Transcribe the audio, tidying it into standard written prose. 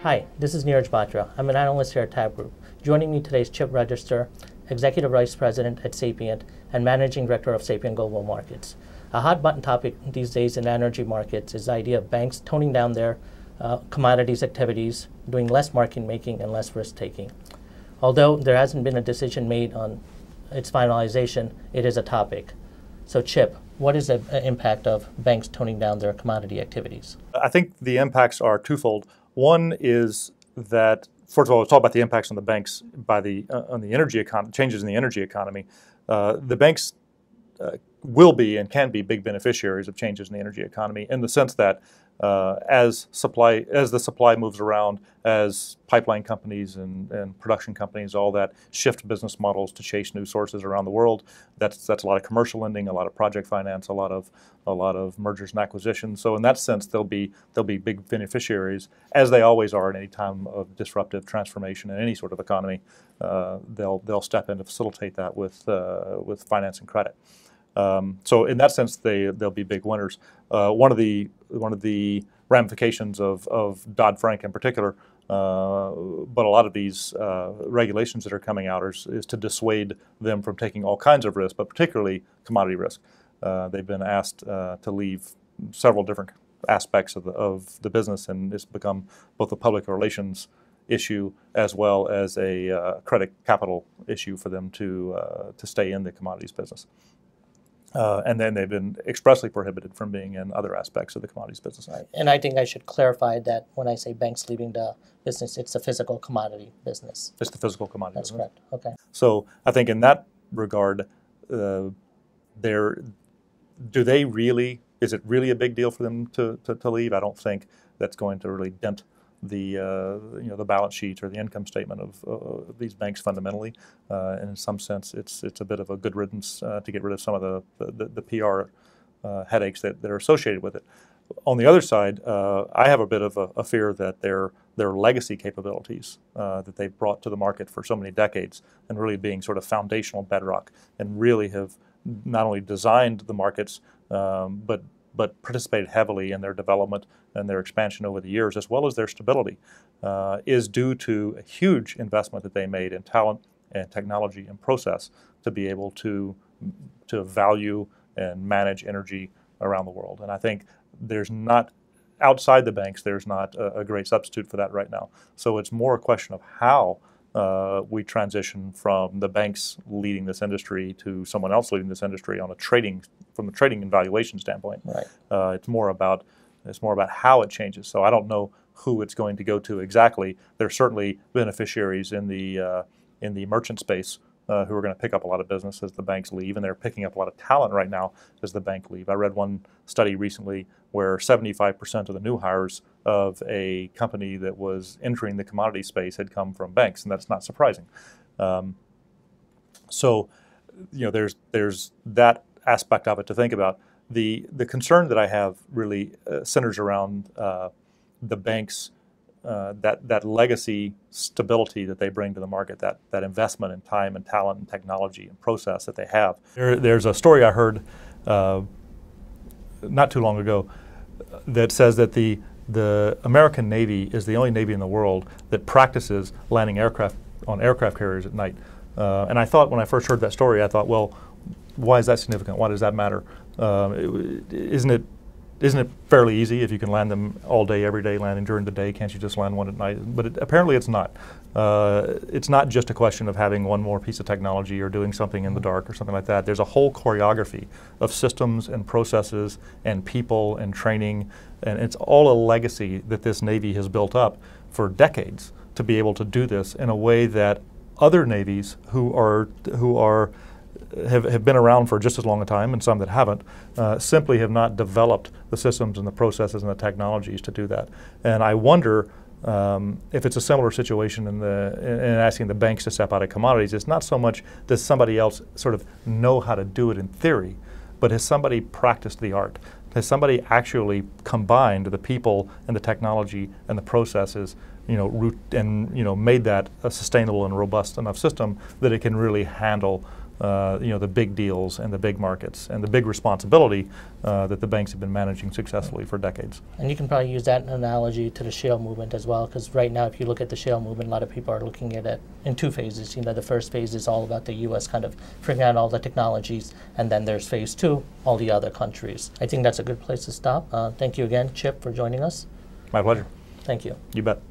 Hi, this is Neeraj Batra. I'm an analyst here at TABB Group. Joining me today is Chip Register, Executive Vice President at Sapient and Managing Director of Sapient Global Markets. A hot button topic these days in energy markets is the idea of banks toning down their commodities activities, doing less market making and less risk taking. Although there hasn't been a decision made on its finalization, it is a topic. So Chip, what is the impact of banks toning down their commodity activities? I think the impacts are twofold. One is that, first of all, let's talk about the impacts on the banks on the energy economy, changes in the energy economy. The banks will be and can be big beneficiaries of changes in the energy economy in the sense that as the supply moves around, as pipeline companies and production companies, all that shift business models to chase new sources around the world. That's a lot of commercial lending, a lot of project finance, a lot of mergers and acquisitions. So in that sense, they'll be big beneficiaries, as they always are at any time of disruptive transformation in any sort of economy. They'll step in to facilitate that with finance and credit. So in that sense, they'll be big winners. One of the ramifications of Dodd-Frank in particular, but a lot of these regulations that are coming out is to dissuade them from taking all kinds of risk, but particularly commodity risk. They've been asked to leave several different aspects of the business, and it's become both a public relations issue as well as a credit capital issue for them to stay in the commodities business. And then they've been expressly prohibited from being in other aspects of the commodities business. Right. And I think I should clarify that when I say banks leaving the business, it's the physical commodity business. It's the physical commodity That's business. correct. Okay. So I think in that regard, is it really a big deal for them to leave? I don't think that's going to really dent the balance sheet or the income statement of these banks fundamentally, and in some sense, it's a bit of a good riddance to get rid of some of the PR headaches that are associated with it. On the other side, I have a bit of a fear that their legacy capabilities that they've brought to the market for so many decades, and really being sort of foundational bedrock, and really have not only designed the markets, but participated heavily in their development and their expansion over the years, as well as their stability, is due to a huge investment that they made in talent and technology and process to be able to value and manage energy around the world. And I think outside the banks, there's not a great substitute for that right now. So it's more a question of how we transition from the banks leading this industry to someone else leading this industry from a trading and valuation standpoint. Right. It's more about how it changes. So I don't know who it's going to go to exactly. There's certainly beneficiaries in the merchant space who are going to pick up a lot of business as the banks leave, and they're picking up a lot of talent right now as the bank leave. I read one study recently where 75% of the new hires of a company that was entering the commodity space had come from banks, and that's not surprising. So, there's that aspect of it to think about. The concern that I have really centers around the banks, that legacy stability that they bring to the market, that investment in time and talent and technology and process that they have. There's a story I heard not too long ago that says that the American Navy is the only Navy in the world that practices landing aircraft on aircraft carriers at night. And I thought, when I first heard that story, I thought, well, why is that significant? Why does that matter? Isn't it fairly easy if you can land them all day, every day, landing during the day? Can't you just land one at night? But apparently it's not. It's not just a question of having one more piece of technology or doing something in the dark or something like that. There's a whole choreography of systems and processes and people and training, and it's all a legacy that this Navy has built up for decades to be able to do this in a way that other navies who have been around for just as long a time, and some that haven't, simply have not developed the systems and the processes and the technologies to do that. And I wonder if it's a similar situation in asking the banks to step out of commodities. It's not so much does somebody else sort of know how to do it in theory, but has somebody practiced the art? Has somebody actually combined the people and the technology and the processes, made that a sustainable and robust enough system that it can really handle the big deals and the big markets and the big responsibility that the banks have been managing successfully for decades. And you can probably use that analogy to the shale movement as well, because right now if you look at the shale movement, a lot of people are looking at it in two phases. The first phase is all about the U.S. kind of figuring out all the technologies, and then there's phase two, all the other countries. I think that's a good place to stop. Thank you again, Chip, for joining us. My pleasure. Thank you. You bet.